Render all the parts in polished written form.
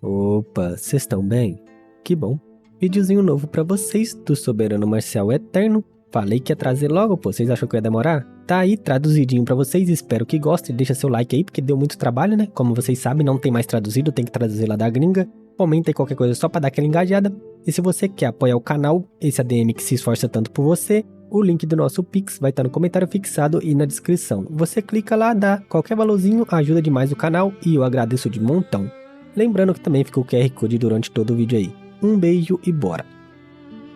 Opa, vocês estão bem? Que bom. Videozinho novo pra vocês do Soberano Marcial Eterno. Falei que ia trazer logo, pô, vocês acham que ia demorar? Tá aí, traduzidinho pra vocês, espero que gostem. Deixa seu like aí, porque deu muito trabalho, né? Como vocês sabem, não tem mais traduzido, tem que traduzir lá da gringa. Comenta aí qualquer coisa só pra dar aquela engajada. E se você quer apoiar o canal, esse ADM que se esforça tanto por você, o link do nosso Pix vai estar no comentário fixado e na descrição. Você clica lá, dá qualquer valorzinho, ajuda demais o canal e eu agradeço de montão. Lembrando que também fica o QR Code durante todo o vídeo aí. Um beijo e bora!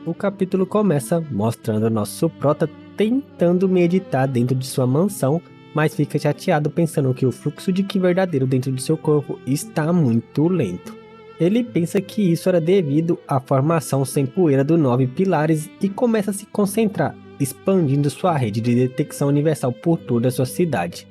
O capítulo começa mostrando nosso prota tentando meditar dentro de sua mansão, mas fica chateado pensando que o fluxo de Ki verdadeiro dentro de seu corpo está muito lento. Ele pensa que isso era devido à formação sem poeira dos 9 pilares e começa a se concentrar, expandindo sua rede de detecção universal por toda a sua cidade.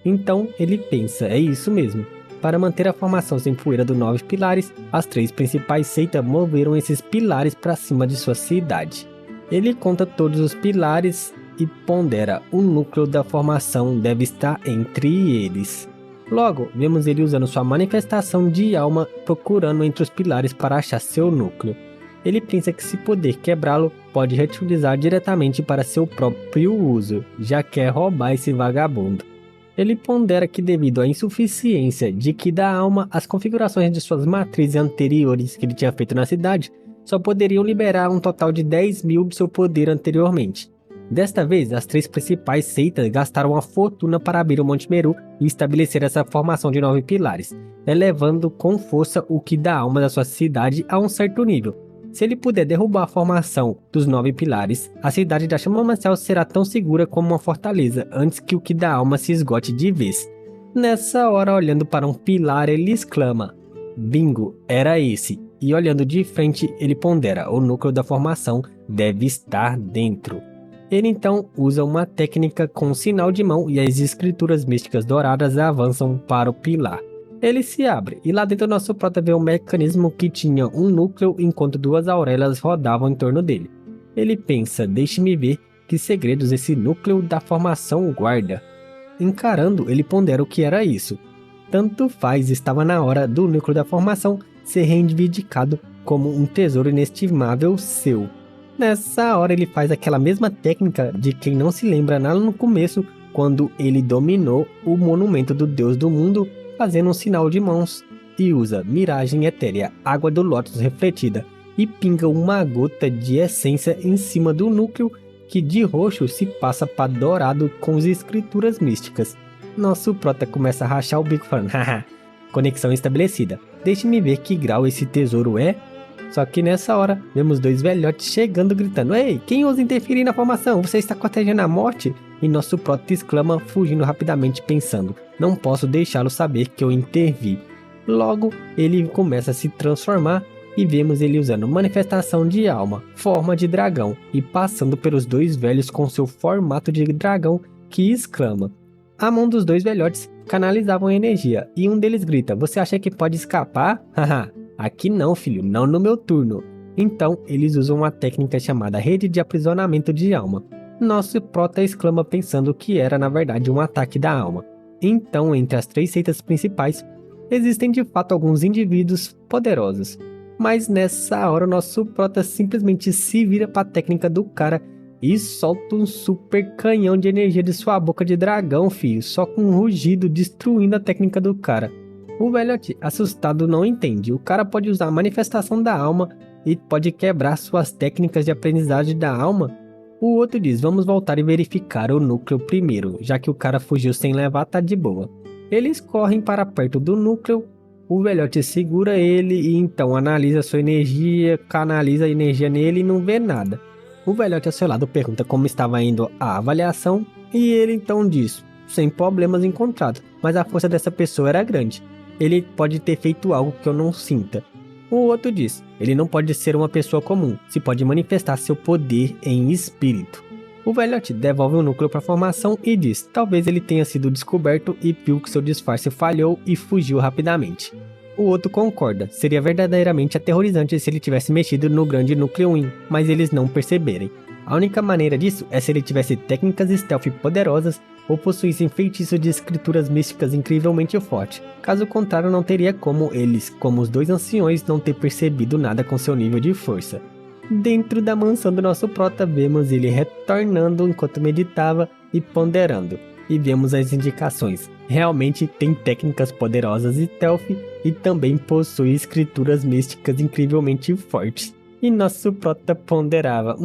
Então ele pensa, é isso mesmo. Para manter a formação sem poeira dos 9 pilares, as 3 principais seitas moveram esses pilares para cima de sua cidade. Ele conta todos os pilares e pondera o núcleo da formação deve estar entre eles. Logo, vemos ele usando sua manifestação de alma procurando entre os pilares para achar seu núcleo. Ele pensa que se poder quebrá-lo, pode reutilizar diretamente para seu próprio uso, já quer roubar esse vagabundo. Ele pondera que devido à insuficiência de Ki da alma, as configurações de suas matrizes anteriores que ele tinha feito na cidade só poderiam liberar um total de 10.000 de seu poder anteriormente. Desta vez, as 3 principais seitas gastaram uma fortuna para abrir o Monte Meru e estabelecer essa formação de 9 pilares, elevando com força o Ki da alma da sua cidade a um certo nível. Se ele puder derrubar a formação dos 9 pilares, a cidade da Chama Marcial será tão segura como uma fortaleza antes que o Ki da alma se esgote de vez. Nessa hora, olhando para um pilar, ele exclama: bingo, era esse. E olhando de frente, ele pondera: o núcleo da formação deve estar dentro. Ele então usa uma técnica com um sinal de mão e as escrituras místicas douradas avançam para o pilar. Ele se abre, e lá dentro nosso prota vê um mecanismo que tinha um núcleo enquanto 2 aurélias rodavam em torno dele. Ele pensa, deixe-me ver que segredos esse núcleo da formação guarda. Encarando, ele pondera o que era isso. Tanto faz, estava na hora do núcleo da formação ser reivindicado como um tesouro inestimável seu. Nessa hora ele faz aquela mesma técnica de quem não se lembra lá no começo, quando ele dominou o monumento do Deus do Mundo, fazendo um sinal de mãos, e usa miragem etérea, água do lótus refletida, e pinga uma gota de essência em cima do núcleo, que de roxo se passa para dourado com as escrituras místicas. Nosso prota começa a rachar o bico falando, haha, conexão estabelecida, deixe-me ver que grau esse tesouro é. Só que nessa hora, vemos 2 velhotes chegando gritando, ei, quem ousa interferir na formação? Você está cortejando a morte? E nosso prota exclama, fugindo rapidamente pensando, não posso deixá-lo saber que eu intervi. Logo, ele começa a se transformar e vemos ele usando manifestação de alma, forma de dragão e passando pelos 2 velhos com seu formato de dragão que exclama. A mão dos 2 velhotes canalizavam energia e um deles grita, você acha que pode escapar? Haha, aqui não filho, não no meu turno. Então, eles usam uma técnica chamada rede de aprisionamento de alma. Nosso prota exclama pensando que era na verdade um ataque da alma. Então, entre as 3 seitas principais, existem de fato alguns indivíduos poderosos. Mas nessa hora, nosso prota simplesmente se vira para a técnica do cara e solta um super canhão de energia de sua boca de dragão, filho, só com um rugido destruindo a técnica do cara. O velhote, assustado, não entende. O cara pode usar a manifestação da alma e pode quebrar suas técnicas de aprendizagem da alma. O outro diz, vamos voltar e verificar o núcleo primeiro, já que o cara fugiu sem levar, tá de boa. Eles correm para perto do núcleo, o velhote segura ele e então analisa sua energia, canaliza a energia nele e não vê nada. O velhote ao seu lado pergunta como estava indo a avaliação e ele então diz, sem problemas encontrados, mas a força dessa pessoa era grande. Ele pode ter feito algo que eu não sinta. O outro diz, ele não pode ser uma pessoa comum, se pode manifestar seu poder em espírito. O velhote devolve o núcleo para a formação e diz, talvez ele tenha sido descoberto e viu que seu disfarce falhou e fugiu rapidamente. O outro concorda, seria verdadeiramente aterrorizante se ele tivesse mexido no grande núcleo 1, mas eles não perceberem. A única maneira disso é se ele tivesse técnicas stealth poderosas ou possuíssem feitiço de escrituras místicas incrivelmente forte. Caso contrário, não teria como eles, como os dois anciões, não ter percebido nada com seu nível de força. Dentro da mansão do nosso prota, vemos ele retornando enquanto meditava e ponderando. E vemos as indicações. Realmente tem técnicas poderosas de stealth e também possui escrituras místicas incrivelmente fortes. E nosso prota ponderava,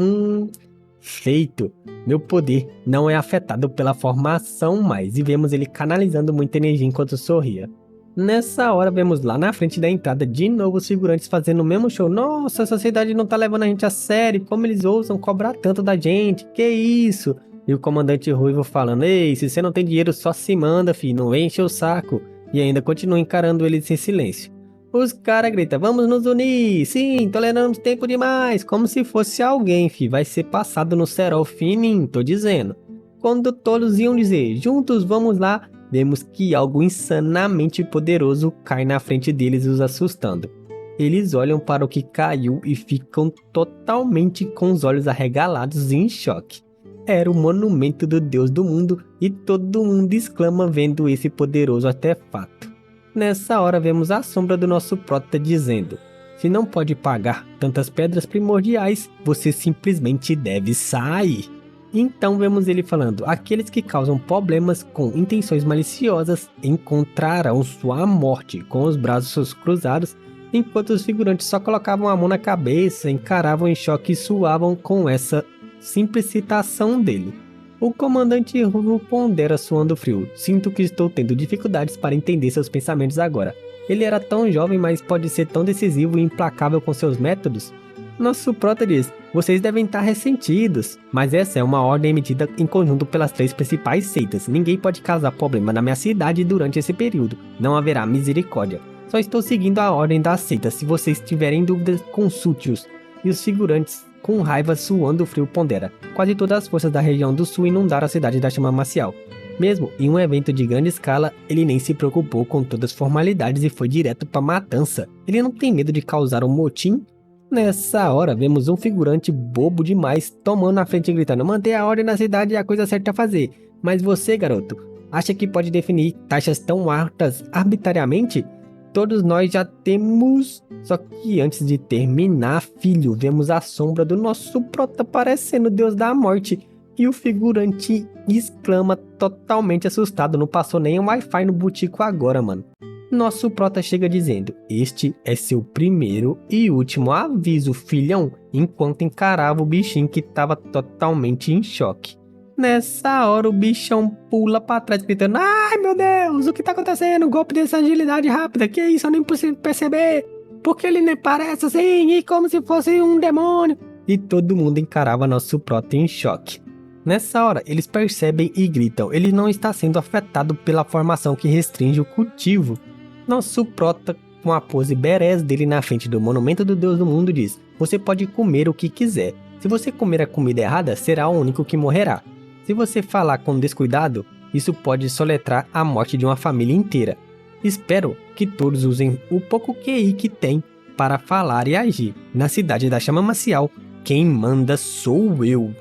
feito, meu poder não é afetado pela formação mais, e vemos ele canalizando muita energia enquanto sorria. Nessa hora vemos lá na frente da entrada de novo os figurantes fazendo o mesmo show. Nossa, a sociedade não tá levando a gente a sério, como eles ousam cobrar tanto da gente, que isso? E o comandante Ruivo falando, ei, se você não tem dinheiro só se manda, fi, não vem encher o saco. E ainda continua encarando eles em silêncio. Os caras gritam, vamos nos unir, sim, toleramos tempo demais, como se fosse alguém, fi, vai ser passado no cerol fininho, tô dizendo. Quando todos iam dizer, juntos vamos lá, vemos que algo insanamente poderoso cai na frente deles, os assustando. Eles olham para o que caiu e ficam totalmente com os olhos arregalados e em choque. Era o monumento do Deus do mundo e todo mundo exclama vendo esse poderoso artefato. Nessa hora vemos a sombra do nosso prota dizendo, se não pode pagar tantas pedras primordiais, você simplesmente deve sair. Então vemos ele falando, aqueles que causam problemas com intenções maliciosas encontrarão sua morte com os braços cruzados, enquanto os figurantes só colocavam a mão na cabeça, encaravam em choque e suavam com essa simples citação dele. O comandante Ruivo pondera suando frio, sinto que estou tendo dificuldades para entender seus pensamentos agora. Ele era tão jovem, mas pode ser tão decisivo e implacável com seus métodos? Nosso prota diz, vocês devem estar ressentidos, mas essa é uma ordem emitida em conjunto pelas 3 principais seitas. Ninguém pode causar problema na minha cidade durante esse período. Não haverá misericórdia. Só estou seguindo a ordem da seita. Se vocês tiverem dúvidas, consulte-os. E os figurantes, com raiva suando frio, pondera. Quase todas as forças da região do sul inundaram a cidade da chama marcial. Mesmo em um evento de grande escala, ele nem se preocupou com todas as formalidades e foi direto para a matança. Ele não tem medo de causar um motim? Nessa hora, vemos um figurante bobo demais tomando na frente e gritando, manter a ordem na cidade é a coisa certa a fazer. Mas você, garoto, acha que pode definir taxas tão altas arbitrariamente? Todos nós já temos... Só que antes de terminar, filho, vemos a sombra do nosso prota parecendo o deus da morte. E o figurante exclama totalmente assustado, não passou nem um Wi-Fi no butico agora, mano. Nosso prota chega dizendo, este é seu primeiro e último aviso, filhão, enquanto encarava o bichinho que estava totalmente em choque. Nessa hora o bichão pula pra trás gritando, ai meu Deus, o que tá acontecendo? Golpe dessa agilidade rápida, que isso, eu nem consigo perceber. Porque ele nem parece assim, e como se fosse um demônio. E todo mundo encarava nosso prota em choque. Nessa hora, eles percebem e gritam, ele não está sendo afetado pela formação que restringe o cultivo. Nosso prota, com a pose berés dele na frente do monumento do Deus do mundo, diz, você pode comer o que quiser. Se você comer a comida errada, será o único que morrerá. Se você falar com descuidado, isso pode soletrar a morte de uma família inteira. Espero que todos usem o pouco QI que tem para falar e agir. Na cidade da chama marcial, quem manda sou eu.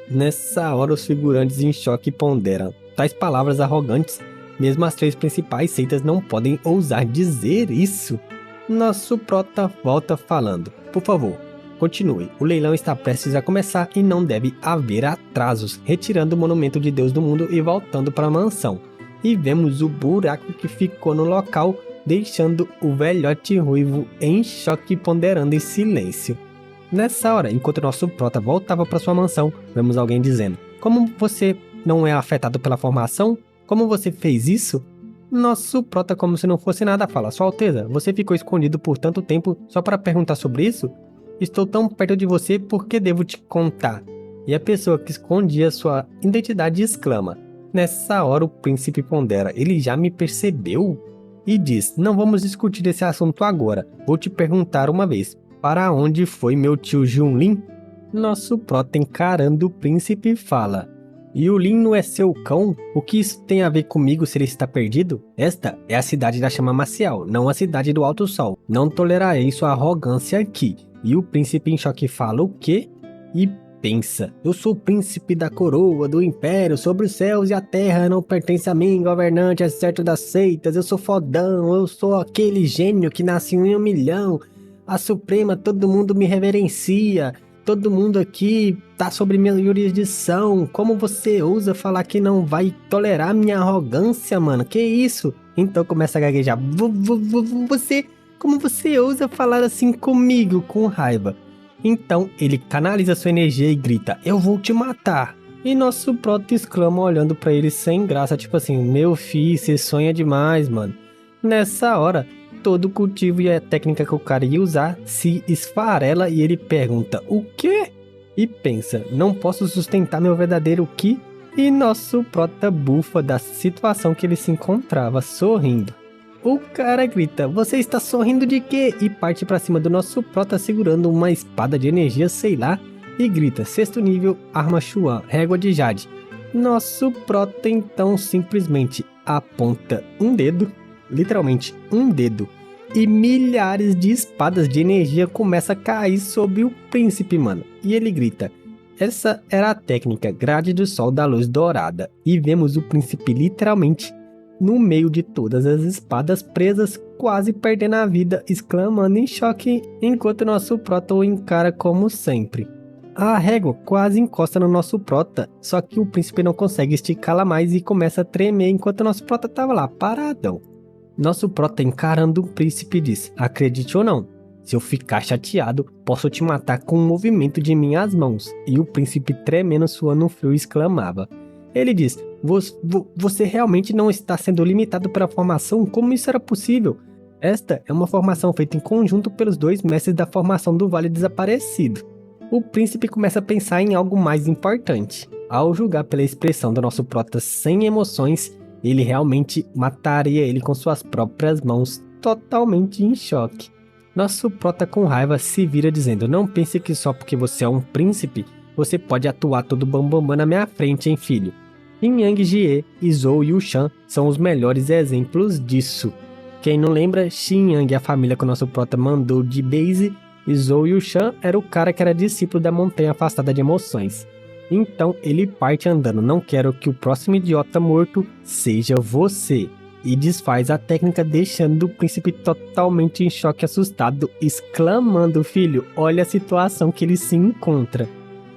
Nessa hora os figurantes em choque ponderam. Tais palavras arrogantes, mesmo as 3 principais seitas não podem ousar dizer isso. Nosso prota volta falando. Por favor, continue. O leilão está prestes a começar e não deve haver atrasos. Retirando o monumento de Deus do mundo e voltando para a mansão. E vemos o buraco que ficou no local, deixando o velhote ruivo em choque ponderando em silêncio. Nessa hora, enquanto nosso prota voltava para sua mansão, vemos alguém dizendo, como você não é afetado pela formação? Como você fez isso? Nosso prota, como se não fosse nada, fala, Sua Alteza, você ficou escondido por tanto tempo só para perguntar sobre isso? Estou tão perto de você, por que devo te contar? E a pessoa que escondia sua identidade exclama. Nessa hora o príncipe pondera, ele já me percebeu? E diz, não vamos discutir esse assunto agora, vou te perguntar uma vez, para onde foi meu tio Junlin? Nosso prota encarando o príncipe fala, e o Lin não é seu cão? O que isso tem a ver comigo se ele está perdido? Esta é a cidade da chama marcial, não a cidade do alto sol, não tolerarei sua arrogância aqui. E o príncipe em choque fala o quê? E pensa. Eu sou o príncipe da coroa, do império, sobre os céus e a terra, não pertence a mim, governante, exceto das seitas, eu sou fodão, eu sou aquele gênio que nasce em 1 milhão, a suprema, todo mundo me reverencia, todo mundo aqui tá sobre minha jurisdição, como você ousa falar que não vai tolerar minha arrogância, mano, que isso? Então começa a gaguejar, como você ousa falar assim comigo, com raiva? Então ele canaliza sua energia e grita, eu vou te matar. E nosso proto exclama olhando pra ele sem graça, tipo assim, meu filho, você sonha demais, mano. Nessa hora, todo o cultivo e a técnica que o cara ia usar se esfarela e ele pergunta, o quê? E pensa, não posso sustentar meu verdadeiro ki? E nosso prota bufa da situação que ele se encontrava, sorrindo. O cara grita, você está sorrindo de quê? E parte pra cima do nosso prota segurando uma espada de energia, sei lá, e grita, 6º nível, arma Chuan, régua de jade. Nosso prota então simplesmente aponta um dedo, literalmente um dedo, e milhares de espadas de energia começam a cair sobre o príncipe, mano. E ele grita, essa era a técnica grade do sol da luz dourada, e vemos o príncipe literalmente no meio de todas as espadas presas, quase perdendo a vida, exclamando em choque, enquanto nosso prota o encara como sempre. A régua quase encosta no nosso prota, só que o príncipe não consegue esticá-la mais e começa a tremer enquanto nosso prota estava lá, paradão. Nosso prota encarando o príncipe diz, acredite ou não, se eu ficar chateado, posso te matar com um movimento de minhas mãos. E o príncipe tremendo, suando frio, exclamava. Ele diz, você realmente não está sendo limitado pela formação? Como isso era possível? Esta é uma formação feita em conjunto pelos 2 mestres da formação do Vale Desaparecido. O príncipe começa a pensar em algo mais importante. Ao julgar pela expressão do nosso prota sem emoções, ele realmente mataria ele com suas próprias mãos, totalmente em choque. Nosso prota com raiva se vira dizendo, não pense que só porque você é um príncipe, você pode atuar todo bambambam na minha frente, hein, filho? Yin Yang Jie, Izou e Ushan são os melhores exemplos disso. Quem não lembra, Xin Yang, a família que o nosso prota mandou de base, Izou e Ushan era o cara que era discípulo da montanha afastada de emoções. Então ele parte andando, não quero que o próximo idiota morto seja você. E desfaz a técnica deixando o príncipe totalmente em choque, assustado, exclamando, filho, olha a situação que ele se encontra.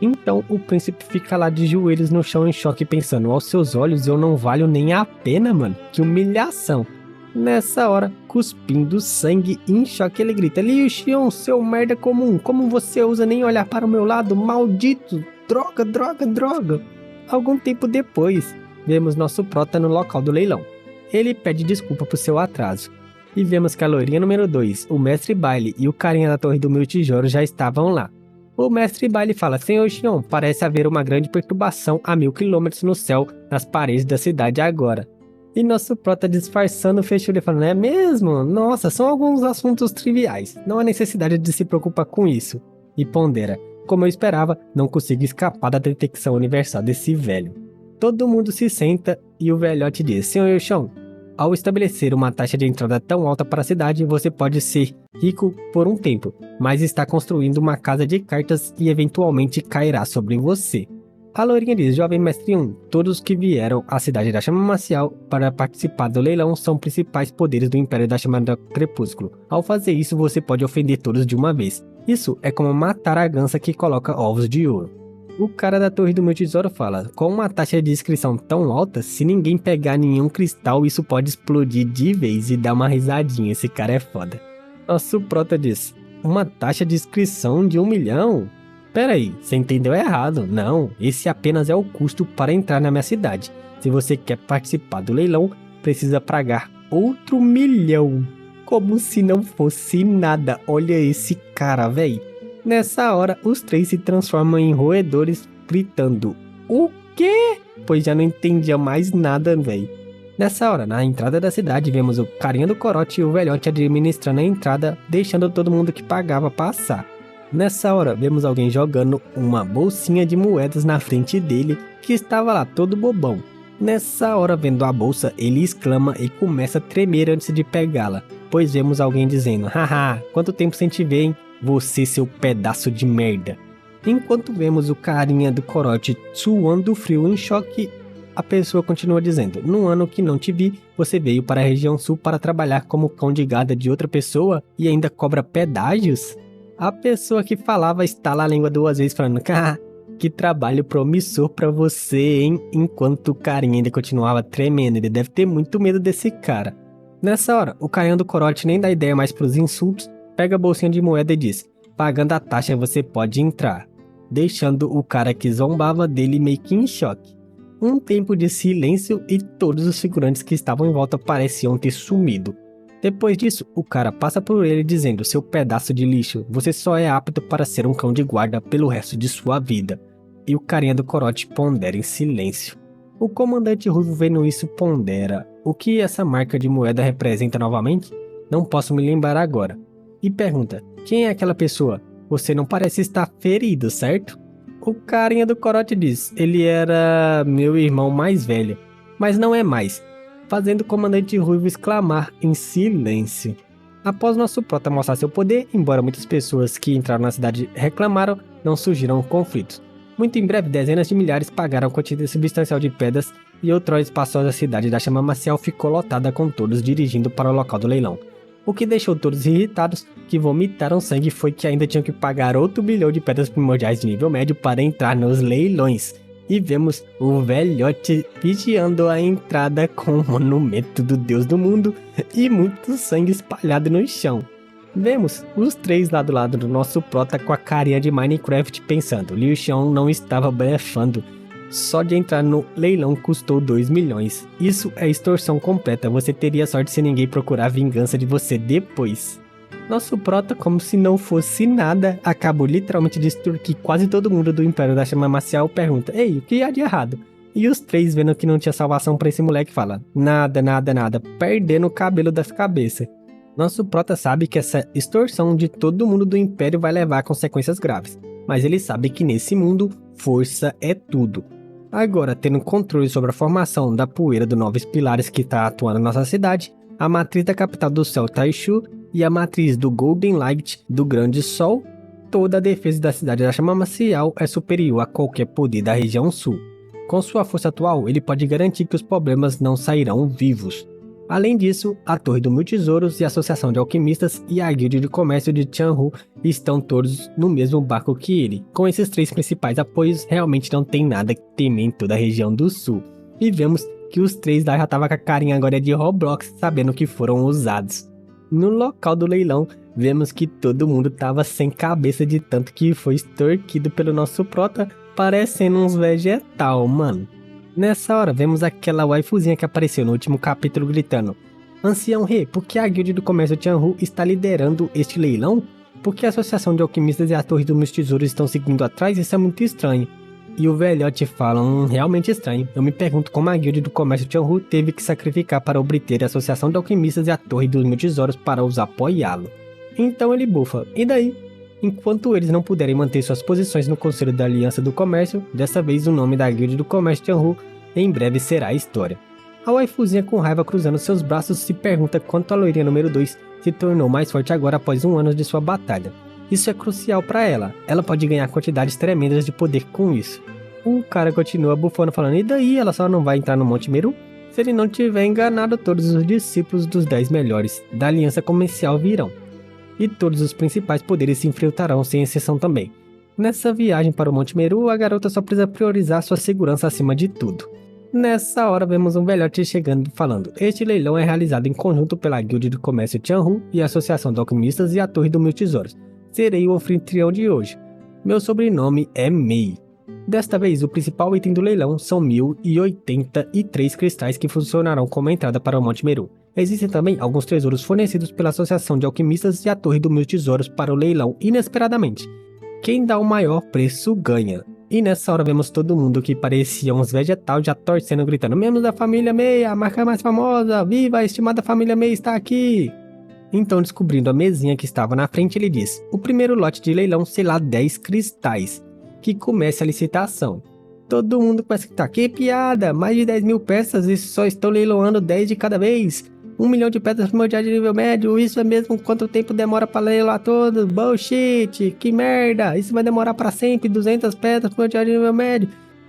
Então o príncipe fica lá de joelhos no chão em choque pensando, aos seus olhos eu não valho nem a pena, mano, que humilhação. Nessa hora, cuspindo sangue em choque, ele grita, Liu Xion, seu merda comum, como você ousa nem olhar para o meu lado, maldito, droga, droga, droga. Algum tempo depois, vemos nosso prota no local do leilão. Ele pede desculpa por seu atraso. E vemos que a loirinha número 2, o mestre Baile e o carinha da torre do Mil Tijolo já estavam lá. O mestre Baile fala, Senhor Xion, parece haver uma grande perturbação a 1000 quilômetros no céu, nas paredes da cidade agora. E nosso prota disfarçando fechou e falando, é mesmo? Nossa, são alguns assuntos triviais, não há necessidade de se preocupar com isso. E pondera, como eu esperava, não consigo escapar da detecção universal desse velho. Todo mundo se senta e o velhote diz, Senhor Xion, ao estabelecer uma taxa de entrada tão alta para a cidade, você pode ser rico por um tempo, mas está construindo uma casa de cartas e eventualmente cairá sobre você. A loirinha diz, jovem mestre 1, todos que vieram à cidade da Chama Marcial para participar do leilão são principais poderes do Império da Chama do Crepúsculo. Ao fazer isso, você pode ofender todos de uma vez. Isso é como matar a gança que coloca ovos de ouro. O cara da Torre do Meu Tesouro fala, com uma taxa de inscrição tão alta, se ninguém pegar nenhum cristal, isso pode explodir de vez e dar uma risadinha, esse cara é foda. Nosso prota diz, uma taxa de inscrição de 1 milhão? Pera aí, você entendeu errado. Não, esse apenas é o custo para entrar na minha cidade. Se você quer participar do leilão, precisa pagar outro 1 milhão. Como se não fosse nada, olha esse cara, véi. Nessa hora, os 3 se transformam em roedores, gritando, o quê? Pois já não entendia mais nada, véi. Nessa hora, na entrada da cidade, vemos o carinha do corote e o velhote administrando a entrada, deixando todo mundo que pagava passar. Nessa hora, vemos alguém jogando uma bolsinha de moedas na frente dele, que estava lá todo bobão. Nessa hora, vendo a bolsa, ele exclama e começa a tremer antes de pegá-la, pois vemos alguém dizendo, haha, quanto tempo sem te ver, hein? Você, seu pedaço de merda. Enquanto vemos o carinha do corote suando frio em choque, a pessoa continua dizendo: no ano que não te vi, você veio para a região sul para trabalhar como cão de guarda de outra pessoa e ainda cobra pedágios? A pessoa que falava estala a língua 2 vezes falando: que trabalho promissor pra você, hein? Enquanto o carinha ainda continuava tremendo, ele deve ter muito medo desse cara. Nessa hora, o carinha do corote nem dá ideia mais pros insultos, pega a bolsinha de moeda e diz: pagando a taxa você pode entrar, deixando o cara que zombava dele meio que em choque. Um tempo de silêncio e todos os figurantes que estavam em volta pareciam ter sumido. Depois disso, o cara passa por ele dizendo: seu pedaço de lixo, você só é apto para ser um cão de guarda pelo resto de sua vida. E o carinha do corote pondera em silêncio. O comandante Ruivo vendo isso pondera: o que essa marca de moeda representa novamente? Não posso me lembrar agora. E pergunta: quem é aquela pessoa? Você não parece estar ferido, certo? O carinha do corote diz: ele era meu irmão mais velho, mas não é mais, fazendo o comandante Ruivo exclamar em silêncio. Após nosso prota mostrar seu poder, embora muitas pessoas que entraram na cidade reclamaram, não surgiram conflitos. Muito em breve, dezenas de milhares pagaram a quantidade substancial de pedras e outrora espaçosa cidade da chama marcial ficou lotada com todos dirigindo para o local do leilão. O que deixou todos irritados, que vomitaram sangue, foi que ainda tinham que pagar outro bilhão de pedras primordiais de nível médio para entrar nos leilões. E vemos o velhote vigiando a entrada com o monumento do deus do mundo e muito sangue espalhado no chão. Vemos os 3 lá do lado do nosso prota com a carinha de Minecraft pensando: Liu Xiong não estava blefando. Só de entrar no leilão custou 2 milhões. Isso é extorsão completa, você teria sorte se ninguém procurar vingança de você depois. Nosso prota, como se não fosse nada, acabou literalmente de extorquir quase todo mundo do Império da Chama Marcial, pergunta: ei, o que há de errado? E os 3, vendo que não tinha salvação pra esse moleque, fala: nada, perdendo o cabelo das cabeças. Nosso prota sabe que essa extorsão de todo mundo do Império vai levar a consequências graves, mas ele sabe que nesse mundo, força é tudo. Agora, tendo controle sobre a formação da poeira dos 9 pilares que está atuando na nossa cidade, a matriz da capital do céu Taishu e a matriz do Golden Light do Grande Sol, toda a defesa da cidade da Chama Marcial é superior a qualquer poder da região sul. Com sua força atual, ele pode garantir que os problemas não sairão vivos. Além disso, a Torre do Mil Tesouros e a Associação de Alquimistas e a Guilda de Comércio de Tianhu estão todos no mesmo barco que ele. Com esses 3 principais apoios, realmente não tem nada que temer em toda a região do sul. E vemos que os 3 lá já estavam com a carinha agora de Roblox, sabendo que foram usados. No local do leilão, vemos que todo mundo estava sem cabeça de tanto que foi extorquido pelo nosso prota, parecendo uns vegetal, mano. Nessa hora, vemos aquela waifuzinha que apareceu no último capítulo gritando: Ancião Rei, por que a Guilda do Comércio Tianhu está liderando este leilão? Por que a Associação de Alquimistas e a Torre dos Meus Tesouros estão seguindo atrás? Isso é muito estranho. E o velhote fala: realmente estranho. Eu me pergunto como a Guilda do Comércio Tianhu teve que sacrificar para obter a Associação de Alquimistas e a Torre dos Meus Tesouros para os apoiá-lo. Então ele bufa: e daí? Enquanto eles não puderem manter suas posições no Conselho da Aliança do Comércio, dessa vez o nome da Guilda do Comércio Tianhu em breve será história. A waifuzinha com raiva cruzando seus braços se pergunta quanto a loirinha número 2 se tornou mais forte agora após 1 ano de sua batalha. Isso é crucial para ela, ela pode ganhar quantidades tremendas de poder com isso. O cara continua bufando falando: e daí, ela só não vai entrar no Monte Meru? Se ele não tiver enganado, todos os discípulos dos 10 melhores da Aliança Comercial virão. E todos os principais poderes se infiltrarão sem exceção também. Nessa viagem para o Monte Meru, a garota só precisa priorizar sua segurança acima de tudo. Nessa hora vemos um velhote chegando falando: este leilão é realizado em conjunto pela Guilda do Comércio Tianhu e a Associação de Alquimistas e a Torre dos Mil Tesouros. Serei o anfitrião de hoje. Meu sobrenome é Mei. Desta vez, o principal item do leilão são 1083 cristais que funcionarão como entrada para o Monte Meru. Existem também alguns tesouros fornecidos pela Associação de Alquimistas e a Torre dos Mil Tesouros para o leilão inesperadamente. Quem dá o maior preço ganha. E nessa hora vemos todo mundo que parecia uns vegetal já torcendo, gritando: membros da família Mei, a marca mais famosa, viva, a estimada família Mei está aqui! Então, descobrindo a mesinha que estava na frente, ele diz: o primeiro lote de leilão será 10 cristais. Que comece a licitação. Todo mundo começa a gritar: que piada, mais de 10 mil peças e só estão leiloando 10 de cada vez. 1 milhão de pedras primordiais de nível médio, isso é mesmo? Quanto tempo demora pra leiloar todo? Bullshit, que merda, isso vai demorar pra sempre, 200 pedras primordiais de nível médio.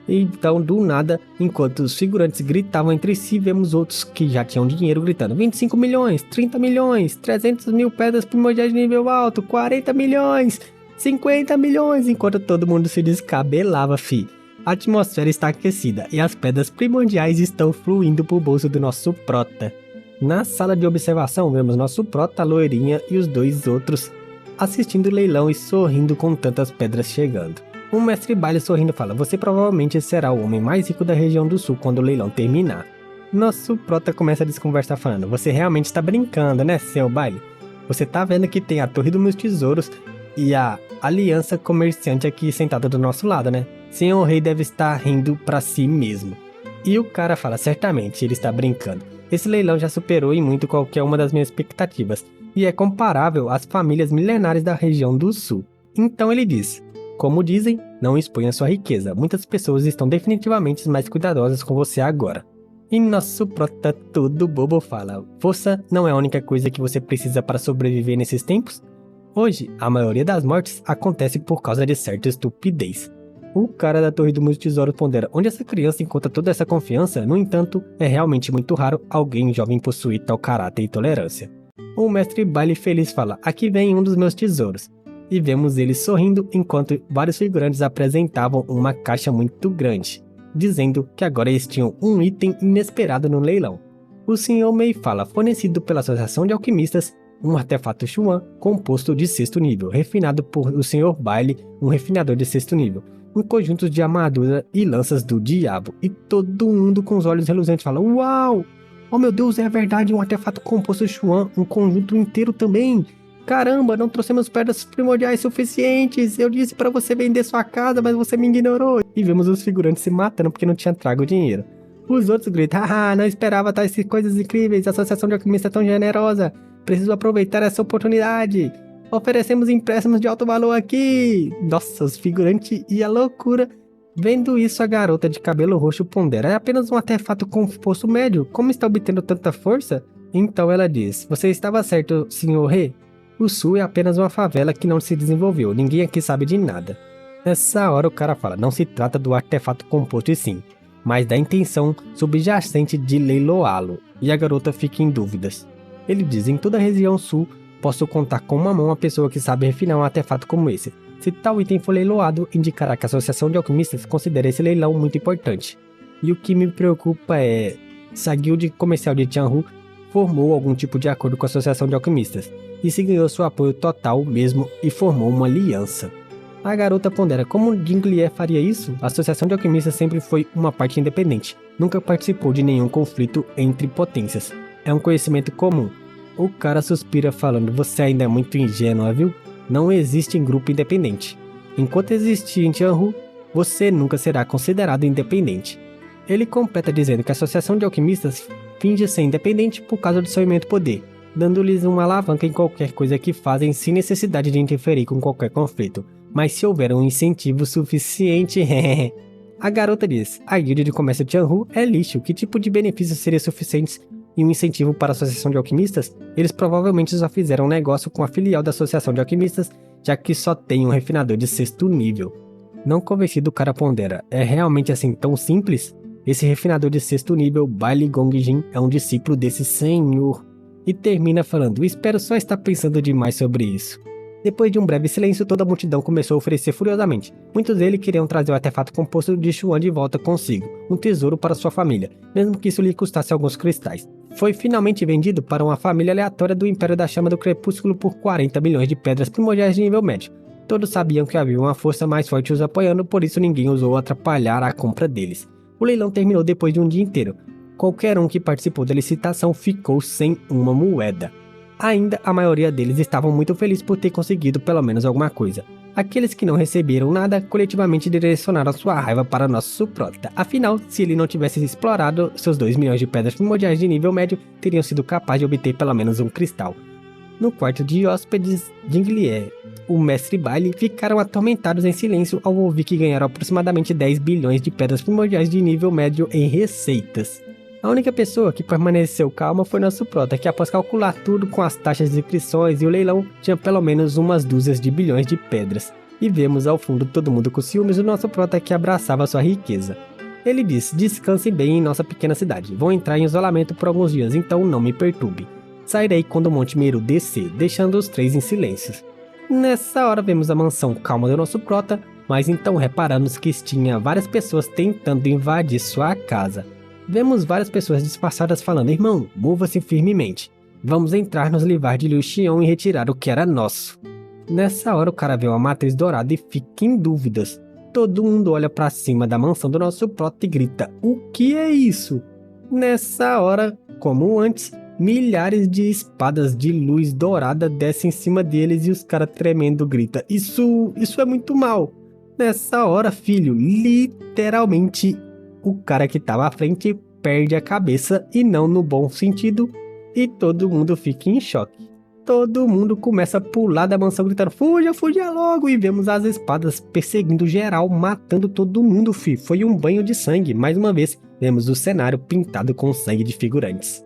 Então, do nada, enquanto os figurantes gritavam entre si, vemos outros que já tinham dinheiro gritando 25 milhões, 30 milhões, 300 mil pedras primordiais de nível alto, 40 milhões, 50 milhões, enquanto todo mundo se descabelava, fi. A atmosfera está aquecida e as pedras primordiais estão fluindo pro bolso do nosso prota. Na sala de observação, vemos nosso prota, a loirinha e os dois outros assistindo o leilão e sorrindo com tantas pedras chegando. O mestre baile sorrindo fala, você provavelmente será o homem mais rico da região do sul quando o leilão terminar. Nosso prota começa a desconversar falando, você realmente está brincando, né, seu baile? Você tá vendo que tem a Torre dos Meus Tesouros e a Aliança Comerciante aqui sentada do nosso lado, né? Senhor Rei deve estar rindo pra si mesmo. E o cara fala, certamente, ele está brincando. Esse leilão já superou em muito qualquer uma das minhas expectativas, e é comparável às famílias milenares da região do sul. Então ele diz, como dizem, não exponha sua riqueza, muitas pessoas estão definitivamente mais cuidadosas com você agora. E nosso prota todo bobo fala, força não é a única coisa que você precisa para sobreviver nesses tempos? Hoje, a maioria das mortes acontece por causa de certa estupidez. O cara da Torre do Meus Tesouros pondera, onde essa criança encontra toda essa confiança, no entanto, é realmente muito raro alguém jovem possuir tal caráter e tolerância. O mestre baile feliz fala, aqui vem um dos meus tesouros. E vemos ele sorrindo enquanto vários figurantes apresentavam uma caixa muito grande, dizendo que agora eles tinham um item inesperado no leilão. O Sr. Mei fala, fornecido pela Associação de Alquimistas, um artefato Xuan composto de 6º nível, refinado por o Sr. Baile, um refinador de 6º nível. Um conjunto de armadura e lanças do diabo, e todo mundo com os olhos reluzentes fala, uau! Oh meu Deus, é verdade, um artefato composto Xuan, um conjunto inteiro também! Caramba, não trouxemos pedras primordiais suficientes, eu disse pra você vender sua casa, mas você me ignorou! E vemos os figurantes se matando porque não tinha trago dinheiro. Os outros gritam, haha, não esperava tais coisas incríveis, a Associação de Alquimistas é tão generosa, preciso aproveitar essa oportunidade! Oferecemos empréstimos de alto valor aqui! Nossa, os figurantes e a loucura. Vendo isso, a garota de cabelo roxo pondera. É apenas um artefato composto médio. Como está obtendo tanta força? Então ela diz. Você estava certo, Sr. Rei. O sul é apenas uma favela que não se desenvolveu. Ninguém aqui sabe de nada. Nessa hora o cara fala. Não se trata do artefato composto e sim, mas da intenção subjacente de leiloá-lo. E a garota fica em dúvidas. Ele diz. Em toda a região sul, posso contar com uma mão uma pessoa que sabe refinar um artefato como esse. Se tal item for leiloado, indicará que a Associação de Alquimistas considera esse leilão muito importante. E o que me preocupa é se a Guilda Comercial de Tianhu formou algum tipo de acordo com a Associação de Alquimistas, e se ganhou seu apoio total mesmo e formou uma aliança. A garota pondera, como Jinglier faria isso? A Associação de Alquimistas sempre foi uma parte independente, nunca participou de nenhum conflito entre potências. É um conhecimento comum. O cara suspira falando, você ainda é muito ingênua, viu? Não existe grupo independente. Enquanto existir em Tianhu, você nunca será considerado independente. Ele completa dizendo que a Associação de Alquimistas finge ser independente por causa do seu imenso poder, dando-lhes uma alavanca em qualquer coisa que fazem sem necessidade de interferir com qualquer conflito. Mas se houver um incentivo suficiente... A garota diz, a Guilda de Comércio de Tianhu é lixo, que tipo de benefícios seria suficiente e um incentivo para a Associação de Alquimistas? Eles provavelmente já fizeram um negócio com a filial da Associação de Alquimistas, já que só tem um refinador de 6º nível. Não convencido, o cara pondera, é realmente assim tão simples? Esse refinador de 6º nível, Baile Gongjin, é um discípulo desse senhor. E termina falando, espero só estar pensando demais sobre isso. Depois de um breve silêncio, toda a multidão começou a oferecer furiosamente. Muitos deles queriam trazer o artefato composto de Xuan de volta consigo, um tesouro para sua família, mesmo que isso lhe custasse alguns cristais. Foi finalmente vendido para uma família aleatória do Império da Chama do Crepúsculo por 40 milhões de pedras primordiais de nível médio. Todos sabiam que havia uma força mais forte os apoiando, por isso ninguém ousou atrapalhar a compra deles. O leilão terminou depois de um dia inteiro. Qualquer um que participou da licitação ficou sem uma moeda. Ainda a maioria deles estavam muito felizes por ter conseguido pelo menos alguma coisa. Aqueles que não receberam nada, coletivamente direcionaram sua raiva para nosso prota. Afinal, se ele não tivesse explorado seus 2 milhões de pedras primordiais de nível médio, teriam sido capazes de obter pelo menos um cristal. No quarto de hóspedes, Jinglier, o mestre Baile, ficaram atormentados em silêncio ao ouvir que ganharam aproximadamente 10 bilhões de pedras primordiais de nível médio em receitas. A única pessoa que permaneceu calma foi nosso prota, que após calcular tudo com as taxas de inscrições e o leilão, tinha pelo menos umas dúzias de bilhões de pedras. E vemos ao fundo todo mundo com ciúmes do nosso prota que abraçava sua riqueza. Ele disse: descansem bem em nossa pequena cidade, vou entrar em isolamento por alguns dias, então não me perturbe. Sairei quando o Monte Meru descer, deixando os três em silêncio. Nessa hora vemos a mansão calma do nosso prota, mas então reparamos que tinha várias pessoas tentando invadir sua casa. Vemos várias pessoas disfarçadas falando: irmão, mova-se firmemente. Vamos entrar, nos livrar de Liu Xiong e retirar o que era nosso. Nessa hora o cara vê uma matriz dourada e fica em dúvidas. Todo mundo olha pra cima da mansão do nosso prota e grita: o que é isso? Nessa hora, como antes, milhares de espadas de luz dourada descem em cima deles e os caras tremendo grita: Isso é muito mal. Nessa hora, filho, literalmente, o cara que tava à frente perde a cabeça, e não no bom sentido, e todo mundo fica em choque. Todo mundo começa a pular da mansão gritando: fuja, fuja logo! E vemos as espadas perseguindo geral, matando todo mundo, fi. Foi um banho de sangue. Mais uma vez, vemos o cenário pintado com sangue de figurantes.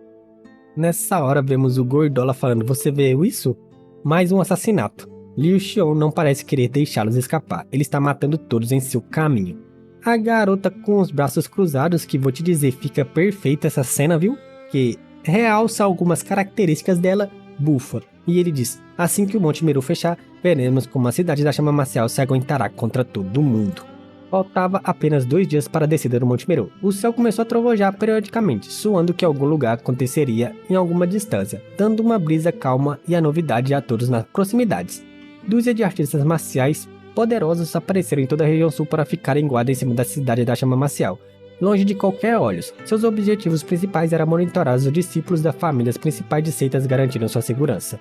Nessa hora, vemos o Gordola falando: você viu isso? Mais um assassinato. Liu Xiong não parece querer deixá-los escapar. Ele está matando todos em seu caminho. A garota com os braços cruzados, que vou te dizer, fica perfeita essa cena, viu? Que realça algumas características dela, bufa. E ele diz: assim que o Monte Meru fechar, veremos como a cidade da chama marcial se aguentará contra todo mundo. Faltava apenas 2 dias para a descida do Monte Meru. O céu começou a trovejar periodicamente, soando que algum lugar aconteceria em alguma distância, dando uma brisa calma e a novidade a todos nas proximidades. Dúzia de artistas marciais poderosos apareceram em toda a região sul para ficar em guarda em cima da cidade da chama marcial, longe de qualquer olhos. Seus objetivos principais eram monitorar os discípulos das famílias principais de seitas, garantindo sua segurança.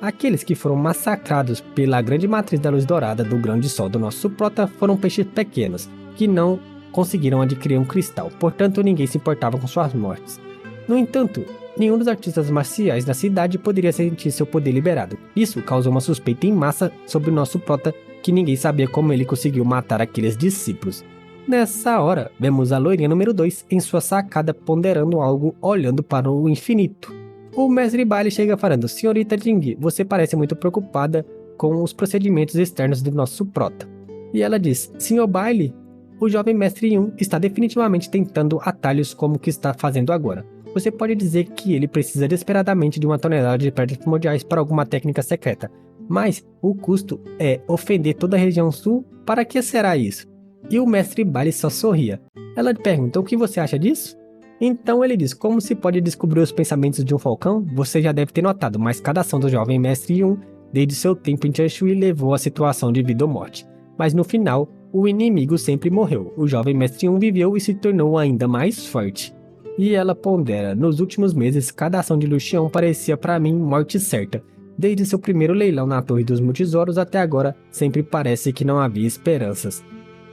Aqueles que foram massacrados pela grande matriz da luz dourada do grande sol do nosso prota foram peixes pequenos, que não conseguiram adquirir um cristal, portanto ninguém se importava com suas mortes. No entanto, nenhum dos artistas marciais da cidade poderia sentir seu poder liberado. Isso causou uma suspeita em massa sobre o nosso prota, que ninguém sabia como ele conseguiu matar aqueles discípulos. Nessa hora, vemos a loirinha número 2 em sua sacada ponderando algo, olhando para o infinito. O mestre Bailey chega falando: senhorita Jing, você parece muito preocupada com os procedimentos externos do nosso prota. E ela diz: senhor Bailey, o jovem mestre Yun está definitivamente tentando atalhos como o que está fazendo agora. Você pode dizer que ele precisa desesperadamente de uma tonelada de pedras primordiais para alguma técnica secreta, mas o custo é ofender toda a região sul. Para que será isso? E o mestre Bailey só sorria. Ela pergunta: o que você acha disso? Então ele diz: como se pode descobrir os pensamentos de um falcão? Você já deve ter notado, mas cada ação do jovem mestre Yun, desde seu tempo em Chanshui, levou à situação de vida ou morte. Mas no final, o inimigo sempre morreu. O jovem mestre Yun viveu e se tornou ainda mais forte. E ela pondera: nos últimos meses, cada ação de Liu Xiong parecia para mim morte certa. Desde seu primeiro leilão na Torre dos Multesouros até agora, sempre parece que não havia esperanças.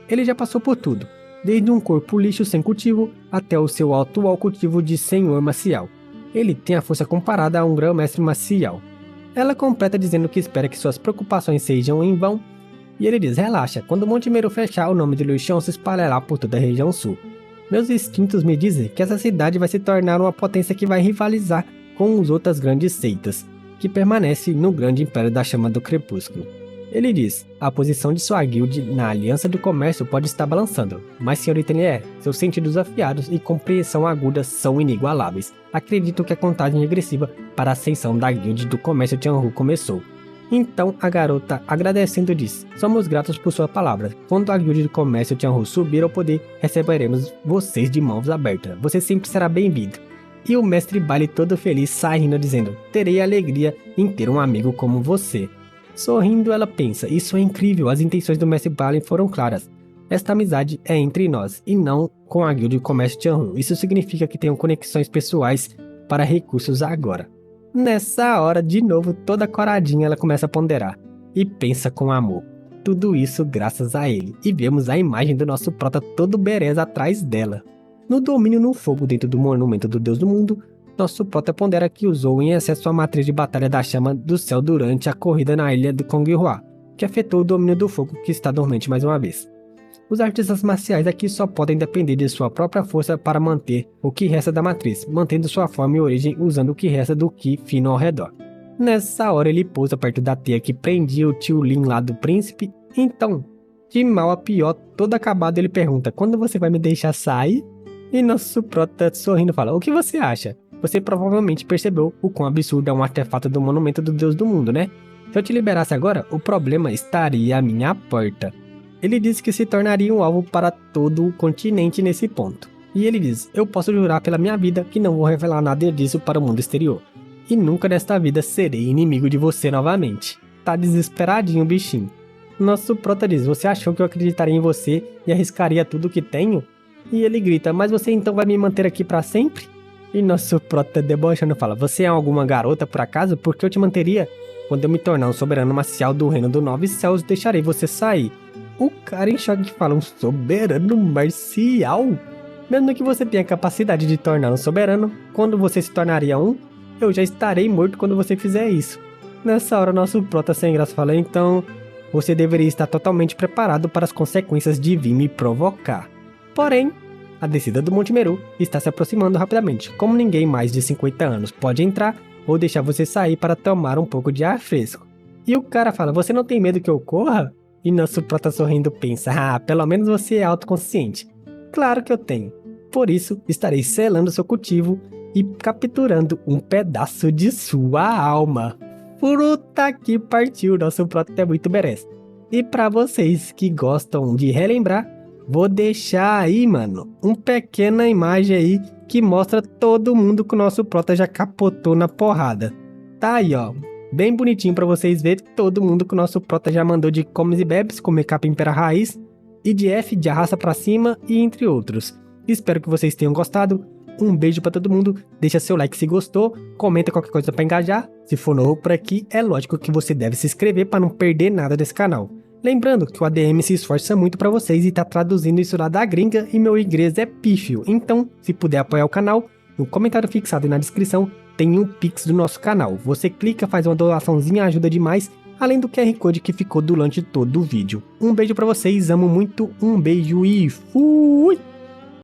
Ele já passou por tudo, desde um corpo lixo sem cultivo até o seu atual cultivo de senhor marcial. Ele tem a força comparada a um grão-mestre marcial. Ela completa dizendo que espera que suas preocupações sejam em vão, e ele diz: relaxa, quando o Monte Meru fechar, o nome de Liu Xiong se espalhará por toda a região sul. Meus instintos me dizem que essa cidade vai se tornar uma potência que vai rivalizar com as outras grandes seitas, que permanecem no grande império da chama do crepúsculo. Ele diz: a posição de sua guilde na aliança do comércio pode estar balançando, mas senhorita Nier, seus sentidos afiados e compreensão aguda são inigualáveis. Acredito que a contagem regressiva para a ascensão da guilde do comércio Tianhu começou. Então a garota, agradecendo, diz: somos gratos por sua palavra. Quando a guilde do comércio Tianhu subir ao poder, receberemos vocês de mãos abertas. Você sempre será bem-vindo. E o mestre Bailey, todo feliz, sai rindo, dizendo: terei alegria em ter um amigo como você. Sorrindo, ela pensa: isso é incrível, as intenções do mestre Bailey foram claras. Esta amizade é entre nós, e não com a guilda do comércio Tianhu. Isso significa que tenho conexões pessoais para recursos agora. Nessa hora, de novo, toda coradinha, ela começa a ponderar e pensa com amor. Tudo isso graças a ele. E vemos a imagem do nosso prota todo bereza atrás dela. No domínio no fogo dentro do monumento do Deus do Mundo, nosso prota pondera que usou em excesso a matriz de batalha da chama do céu durante a corrida na ilha de Konghua, que afetou o domínio do fogo que está dormente mais uma vez. Os artistas marciais aqui só podem depender de sua própria força para manter o que resta da matriz, mantendo sua forma e origem usando o que resta do Ki fino ao redor. Nessa hora ele pousa perto da teia que prendia o tio Lin lá do príncipe. Então, de mal a pior, todo acabado, ele pergunta: quando você vai me deixar sair? E nosso prota sorrindo fala: o que você acha? Você provavelmente percebeu o quão absurdo é um artefato do monumento do deus do mundo, né? Se eu te liberasse agora, o problema estaria à minha porta. Ele disse que se tornaria um alvo para todo o continente nesse ponto. E ele diz: eu posso jurar pela minha vida que não vou revelar nada disso para o mundo exterior. E nunca nesta vida serei inimigo de você novamente. Tá desesperadinho o bichinho. Nosso prota diz: você achou que eu acreditaria em você e arriscaria tudo que tenho? E ele grita: mas você então vai me manter aqui para sempre? E nosso prota debochando fala: você é alguma garota por acaso? Porque eu te manteria? Quando eu me tornar um soberano marcial do reino dos nove céus, deixarei você sair. O cara em choque fala: um soberano marcial? Mesmo que você tenha a capacidade de tornar um soberano, quando você se tornaria um, eu já estarei morto quando você fizer isso. Nessa hora nosso prota sem graça fala: então você deveria estar totalmente preparado para as consequências de vir me provocar. Porém, a descida do Monte Meru está se aproximando rapidamente. Como ninguém mais de 50 anos pode entrar, vou deixar você sair para tomar um pouco de ar fresco. E o cara fala: você não tem medo que eu corra? E nosso prota sorrindo pensa: ah, pelo menos você é autoconsciente. Claro que eu tenho. Por isso, estarei selando seu cultivo e capturando um pedaço de sua alma. Puta que partiu, nosso prota é muito merece. E para vocês que gostam de relembrar, vou deixar aí, mano, uma pequena imagem aí que mostra todo mundo que o nosso prota já capotou na porrada. Tá aí, ó, bem bonitinho para vocês verem todo mundo que o nosso prota já mandou de comes e bebes, comer capim pera raiz, e de F de arrasta pra cima e entre outros. Espero que vocês tenham gostado. Um beijo pra todo mundo, deixa seu like se gostou, comenta qualquer coisa pra engajar. Se for novo por aqui, é lógico que você deve se inscrever para não perder nada desse canal. Lembrando que o ADM se esforça muito pra vocês e tá traduzindo isso lá da gringa e meu inglês é pífio. Então, se puder apoiar o canal, no comentário fixado e na descrição tem um Pix do nosso canal. Você clica, faz uma doaçãozinha, ajuda demais, além do QR Code que ficou durante todo o vídeo. Um beijo pra vocês, amo muito, um beijo e fui!